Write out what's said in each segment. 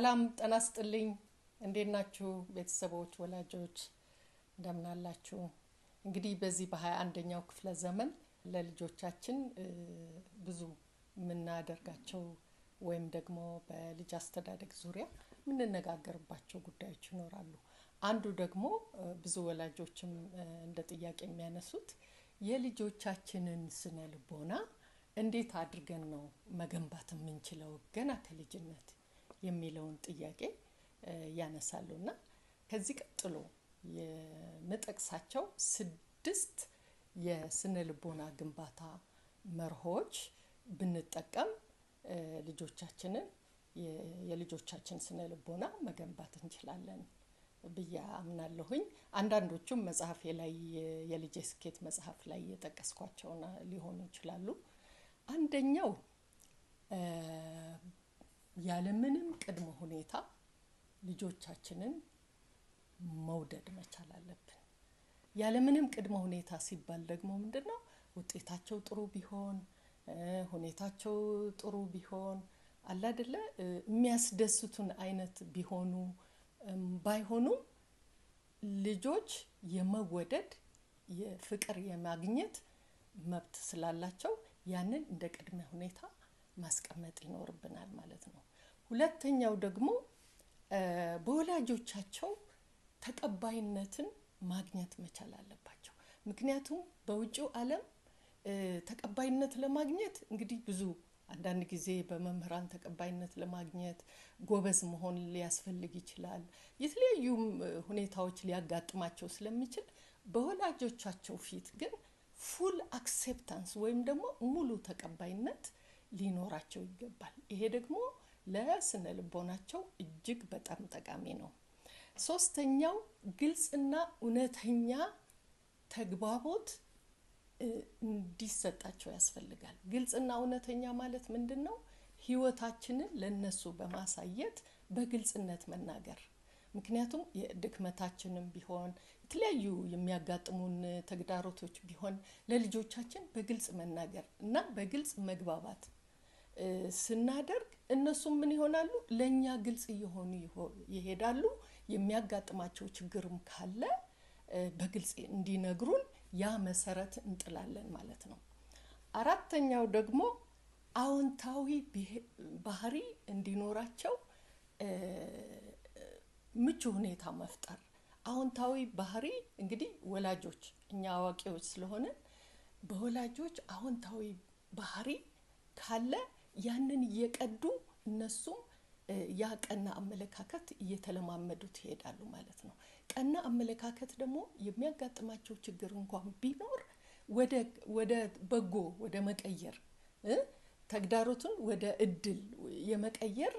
ሰላም ጤና ይስጥልኝ እንዴት ናችሁ ቤተሰቦች ወላጆች እንደምን አላችሁ እንግዲህ በዚህ በ21ኛው ክፍለ ዘመን ለልጆቻችን ብዙ ምናደርጋቸው ወይም ደግሞ በልጅ አስተዳደግ ዙሪያ ምንነጋገርባቸው ጉዳዮች ይኖራሉ አንዱ ደግሞ ብዙ ወላጆችም እንደ ጥያቄ የሚያነሱት የልጆቻችንን ስነ ልቦና እንዴት አድርገን ነው መገንባት የምንችለው ገና ከልጅነት የሚለውን ጥያቄ ያነሳሉና ከዚህ ቀጥሎ የመጠቅሳቸው 6 የስነ ልቦና ግንባታ መርሆች ብንጠቀም ልጆቻችንን የልጆቻችን ስነ ልቦና መገንባት እንችላለን ብዬ አምናለሁኝ አንዳንዶቹም መጽሐፌ ላይ የልጅ ስኬት መጽሐፍ ላይ የጠቀስኳቸው ሊሆኑ ይችላሉ አንደኛው ያለምንም ቅድመ ሁኔታ ልጆቻችንን መውደድ መቻል አለብን ያለምንም ቅድመ ሁኔታ ሲባል ደግሞ ምንድነው ውጤታቸው ጥሩ ቢሆን ሁኔታቸው ጥሩ ቢሆን አለ አይደለ የሚያስደስቱን አይነት ቢሆኑ ባይሆኑ ልጆች የመወደድ የፍቅር የማግኘት መብት ስላላቸው ያንን እንደ ቅድመ ሁኔታ ማስቀመጥ ይኖርብናል ማለት ነው ሁለተኛው ደግሞ በወላጆቻቸው ተቀባይነትን ማግኘት መቻል አለባቸው ምክንያቱም በውጪው ዓለም ተቀባይነት ለማግኘት እንግዲህ ብዙ አንዳንድ ጊዜ በመምህራን ተቀባይነት ለማግኘት ጎበዝ መሆን ሊያስፈልግ ይችላል የተለያዩ ሁኔታዎች ሊያጋጥማቸው ስለሚችል በወላጆቻቸው ፊት ግን ፉል አክሴፕታንስ ወይም ደግሞ ሙሉ ተቀባይነት ሊኖራቸው ይገባል ይሄ ደግሞ ለስነ ልቦናቸው እጅግ በጣም ጠቃሚ ነው ሶስተኛው ግልጽና እውነተኛ ተግባቦት እንዲሰጣቸው ያስፈልጋል ግልጽና እውነተኛ ማለት ምንድነው ህይወታችንን ለነሱ በማሳየት በግልጽነት መናገር ምክንያቱም የድክመታችንም ቢሆን የተለያዩ የሚያጋጥሙን ተግዳሮቶች ቢሆን ለልጆቻችን በግልጽ መናገር እና በግልጽ መግባባት ስናደርግ እነሱም ምን ይሆናሉ ለኛ ግልጽ ይሆኑ ይሄዳሉ የሚያጋጥማቸው ችግርም ካለ በግልጽ እንዲነግሩን ያ መሰረት እንጥላለን ማለት ነው አራተኛው ደግሞ አዎንታዊ ባህሪ እንዲኖራቸው ምቹ ሁኔታ መፍጠር አዎንታዊ ባህሪ እንግዲህ ወላጆች እኛ አዋቂዎች ስለሆነ በወላጆች አዎንታዊ ባህሪ ካለ ያንን እየቀዱ እነሱ ያ ቀና አመለካከት እየተለማመዱት ይሄዳሉ ማለት ነው ቀና አመለካከት ደግሞ የሚያጋጥማቸው ችግር እንኳን ቢኖር ወደ በጎ ወደ መቀየር ተግዳሮቱን ወደ እድል የመቀየር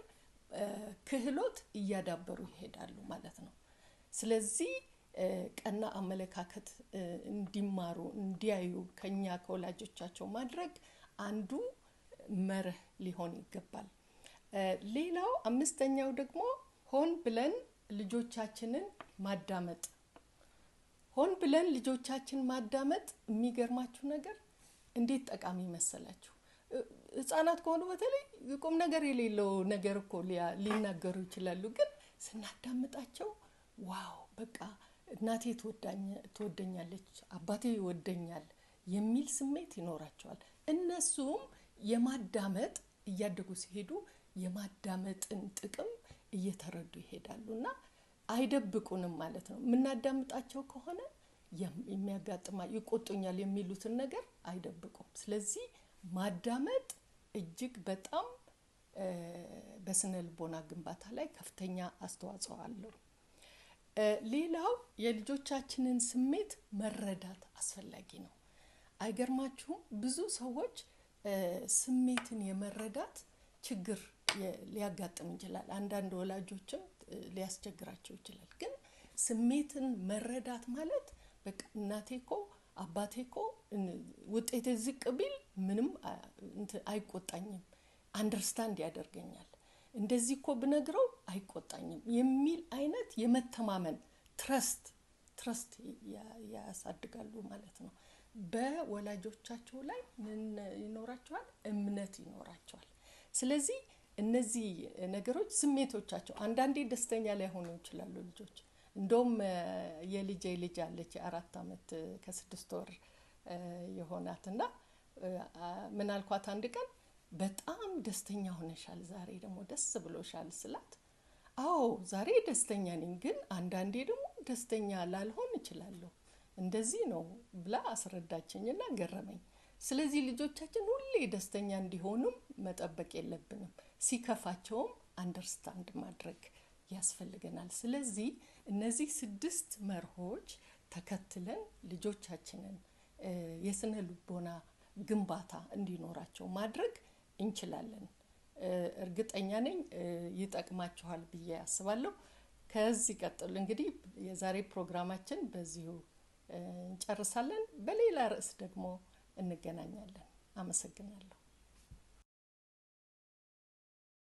ክህሎት እያዳበሩ ይሄዳሉ ማለት ነው ስለዚህ ቀና አመለካከት እንዲማሩ እንዲያዩ ከኛ ከወላጆቻቸው ማድረግ አንዱ መርህ ሊሆን ይገባል ሌላው አምስተኛው ደግሞ ሆን ብለን ልጆቻችንን ማዳመጥ ሆን ብለን ልጆቻችን ማዳመጥ የሚገርማችሁ ነገር እንዴት ጠቃሚ መሰላችሁ ህፃናት ከሆኑ በተለይ ቁም ነገር የሌለው ነገር እኮ ሊናገሩ ይችላሉ ግን ስናዳምጣቸው ዋው በቃ እናቴ ትወደኛለች አባቴ ይወደኛል የሚል ስሜት ይኖራቸዋል እነሱም የማዳመጥ እያደጉ ሲሄዱ የማዳመጥን ጥቅም እየተረዱ ይሄዳሉና አይደብቁንም ማለት ነው ምናዳምጣቸው ከሆነ የሚያጋጥማ ይቆጡኛል የሚሉትን ነገር አይደብቁም ስለዚህ ማዳመጥ እጅግ በጣም በስነ ልቦና ግንባታ ላይ ከፍተኛ አስተዋጽኦ አለው ሌላው የልጆቻችንን ስሜት መረዳት አስፈላጊ ነው አይገርማችሁም ብዙ ሰዎች ስሜትን የመረዳት ችግር ሊያጋጥም ይችላል አንዳንድ ወላጆችም ሊያስቸግራቸው ይችላል ግን ስሜትን መረዳት ማለት በቃ እናቴኮ አባቴኮ ውጤት ዝቅ ቢል ምንም አይቆጣኝም አንደርስታንድ ያደርገኛል እንደዚህ እኮ ብነግረው አይቆጣኝም የሚል አይነት የመተማመን ትረስት ያሳድጋሉ ማለት ነው በወላጆቻቸው ላይ ምን ይኖራቸዋል እምነት ይኖራቸዋል ስለዚህ እነዚህ ነገሮች ስሜቶቻቸው አንዳንዴ ደስተኛ ላይ ሆኖ ይችላሉ ልጆች እንደውም ልጅ አለች 4 አመት ከ6 ወር የሆናትና ምን አልኳት አንድ ቀን በጣም ደስተኛ ሆነሻል ዛሬ ደግሞ ደስ ብሎሻል ስላት አዎ ዛሬ ደስተኛ ነኝ ግን አንዳንዴ ደግሞ ደስተኛ ላልሆን እችላለሁ እንደዚህ ነው ብላ አስረዳችኝና ገረመኝ ስለዚህ ልጆቻችን ሁሌ ደስተኛ እንዲሆኑ መጠበቅ የለብንም ሲከፋቸውም አንደርስታንድ ማድረግ ያስፈልገናል ስለዚህ እነዚህ 6 መርሆች ተከትለን ልጆቻችንን የስነ ልቦና ግንባታ እንዲኖራቸው ማድረግ እንችላለን እርግጠኛ ነኝ ይጠቅማችኋል ብዬ አስባለሁ ከዚህ ቀጥሎ እንግዲህ የዛሬ ፕሮግራማችን በዚሁ እንጨርሳለን በሌላ ርዕስ ደግሞ እንገናኛለን አመሰግናለሁ